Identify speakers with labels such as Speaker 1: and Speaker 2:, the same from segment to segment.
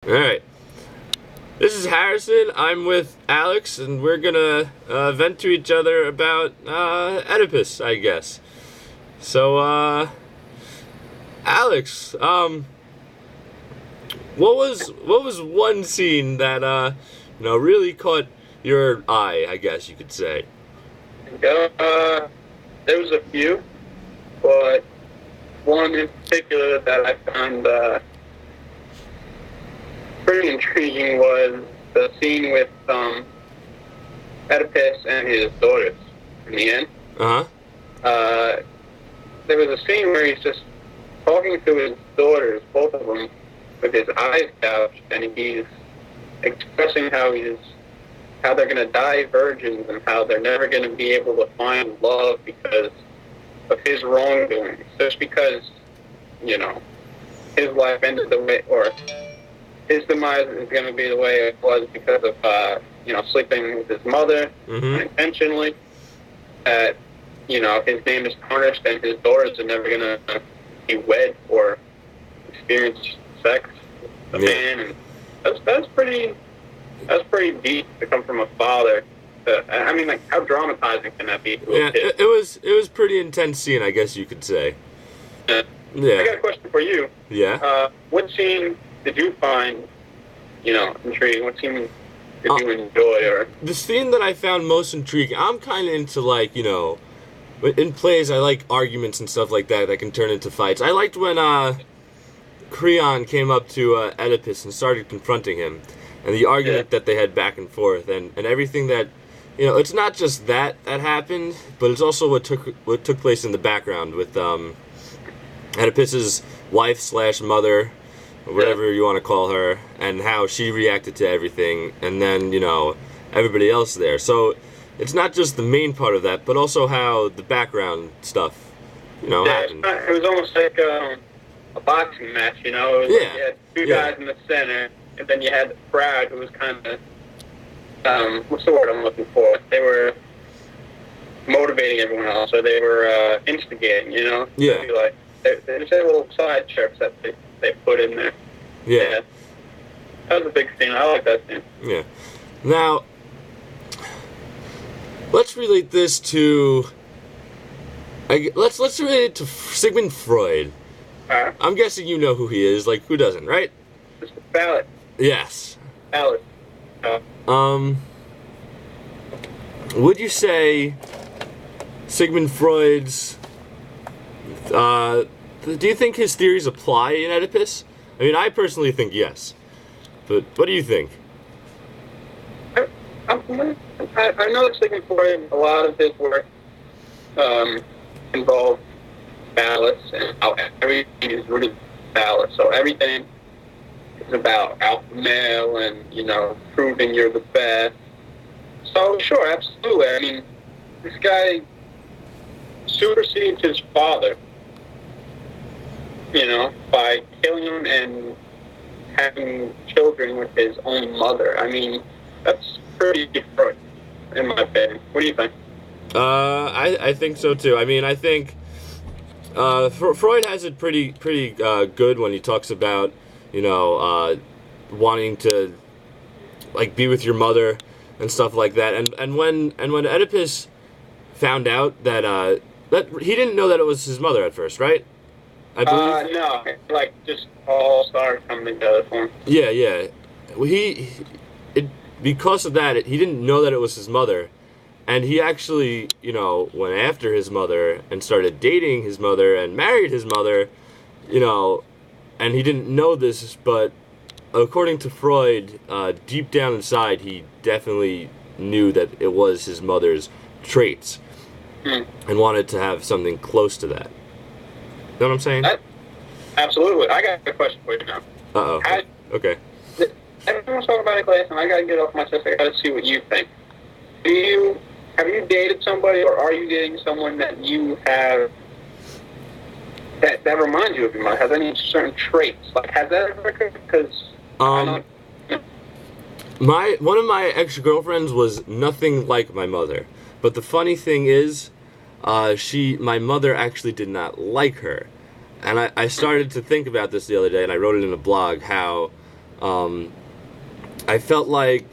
Speaker 1: Alright, this is Harrison. I'm with Alex, and we're gonna vent to each other about Oedipus, I guess. So, Alex, what was one scene that really caught your eye, I guess you could say?
Speaker 2: There was a few, but one in particular that I found pretty intriguing was the scene with Oedipus and his daughters in the end. There was a scene where he's just talking to his daughters, both of them, with his eyes gouged, and he's expressing how they're going to die virgins and how they're never going to be able to find love because of his wrongdoing. Just because, his life ended the way, or his demise is going to be the way it was because of, sleeping with his mother unintentionally. That, his name is tarnished and his daughters are never going to be wed or experience sex with a man. And that's pretty deep to come from a father. How dramatizing can that be to a kid?
Speaker 1: It was pretty intense scene, I guess you could say.
Speaker 2: Yeah.
Speaker 1: Yeah.
Speaker 2: I got a question for you.
Speaker 1: Yeah.
Speaker 2: What scene did you find, intriguing? What scene did you enjoy? Or
Speaker 1: the scene that I found most intriguing, I'm kind of into in plays I like arguments and stuff like that can turn into fights. I liked when Creon came up to Oedipus and started confronting him, and the argument that they had back and forth, and everything that, it's not just that happened, but it's also what took place in the background with Oedipus's wife / mother, or whatever you want to call her, and how she reacted to everything, and then, everybody else there. So it's not just the main part of that, but also how the background stuff, happened.
Speaker 2: It was almost like a boxing match, It was like you had two guys in the center, and then you had the crowd who was kind of, what's the word I'm looking for? They were motivating everyone else, or they were instigating,
Speaker 1: Yeah.
Speaker 2: They just had little side chirps that they put in there.
Speaker 1: Yeah.
Speaker 2: That was a big scene. I like that scene.
Speaker 1: Yeah. Now, let's relate this to... Let's relate it to Sigmund Freud. I'm guessing you know who he is. Like, who doesn't, right?
Speaker 2: Mr. Ballot.
Speaker 1: Yes.
Speaker 2: Ballot.
Speaker 1: Would you say Sigmund Freud's... do you think his theories apply in Oedipus? I mean, I personally think yes. But what do you think?
Speaker 2: I know that Sigmund Freud, a lot of his work involved balance, and how everything is rooted in balance. So everything is about alpha male and, proving you're the best. So, sure, absolutely. I mean, this guy supersedes his father, by killing him and having children with his own mother. I mean, that's pretty different, in my opinion. What do you think?
Speaker 1: I think so too. I mean, I think Freud has it pretty good when he talks about, wanting to be with your mother and stuff like that. And when Oedipus found out that he didn't know that it was his mother at first, right? I believe.
Speaker 2: No, just all started coming together for him.
Speaker 1: Yeah. Well, because of that, he didn't know that it was his mother, and he actually, went after his mother and started dating his mother and married his mother, and he didn't know this, but according to Freud, deep down inside, he definitely knew that it was his mother's traits, and wanted to have something close to that. You know what I'm saying?
Speaker 2: Absolutely. I got a question for you now.
Speaker 1: Uh-oh. Okay.
Speaker 2: Everyone's talking about it in class, and I got to get off my chest. I got to see what you think. Have you dated somebody, or are you dating someone that you have that reminds you of your mother? Has any certain traits? Has that ever occurred? Because
Speaker 1: one of my ex-girlfriends was nothing like my mother, but the funny thing is, my mother actually did not like her, and I started to think about this the other day, and I wrote it in a blog how I felt like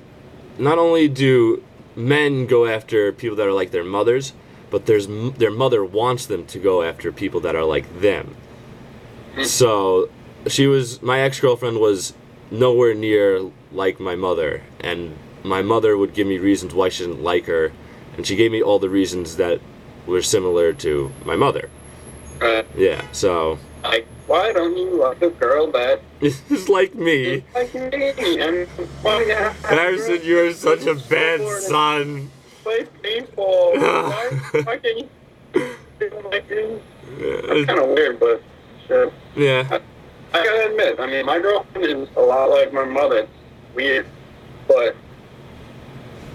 Speaker 1: not only do men go after people that are like their mothers, but their mother wants them to go after people that are like them. So my ex-girlfriend was nowhere near like my mother, and my mother would give me reasons why she didn't like her, and she gave me all the reasons that were similar to my mother. Yeah, so...
Speaker 2: Like, why don't you like a girl that
Speaker 1: is like me?
Speaker 2: Like me, and
Speaker 1: Harrison, you are such a bad son.
Speaker 2: Play paintball. Why can't you feel like you? That's kind of weird, but sure.
Speaker 1: Yeah.
Speaker 2: I gotta admit, I mean, my girlfriend is a lot like my mother. It's weird, but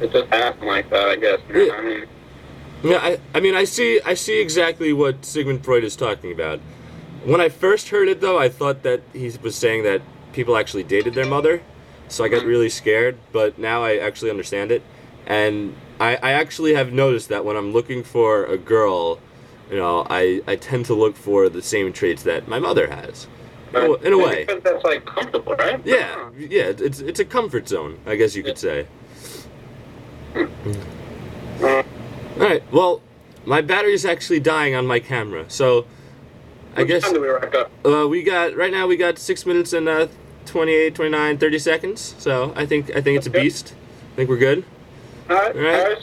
Speaker 2: it just happened like that, I guess. Man.
Speaker 1: Yeah.
Speaker 2: I mean...
Speaker 1: Yeah, I mean, I see exactly what Sigmund Freud is talking about. When I first heard it, though, I thought that he was saying that people actually dated their mother, so I got really scared, but now I actually understand it. And I actually have noticed that when I'm looking for a girl, you know, I tend to look for the same traits that my mother has, in a way.
Speaker 2: Because that's, like, comfortable, right?
Speaker 1: Yeah, it's a comfort zone, I guess you could say. Alright, well, my battery's actually dying on my camera, so I guess
Speaker 2: time do we rack up?
Speaker 1: right now we got 6 minutes and 28, 29, 30 seconds. So I think it's a beast. I think we're good.
Speaker 2: Alright.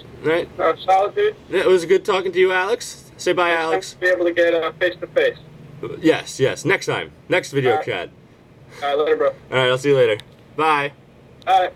Speaker 2: Solid, dude.
Speaker 1: Yeah, it was good talking to you, Alex. Say bye, Alex.
Speaker 2: Be able to get face to face.
Speaker 1: Yes. Next time. Next video chat.
Speaker 2: Alright, later, bro.
Speaker 1: Alright, I'll see you later. Bye.
Speaker 2: Alright.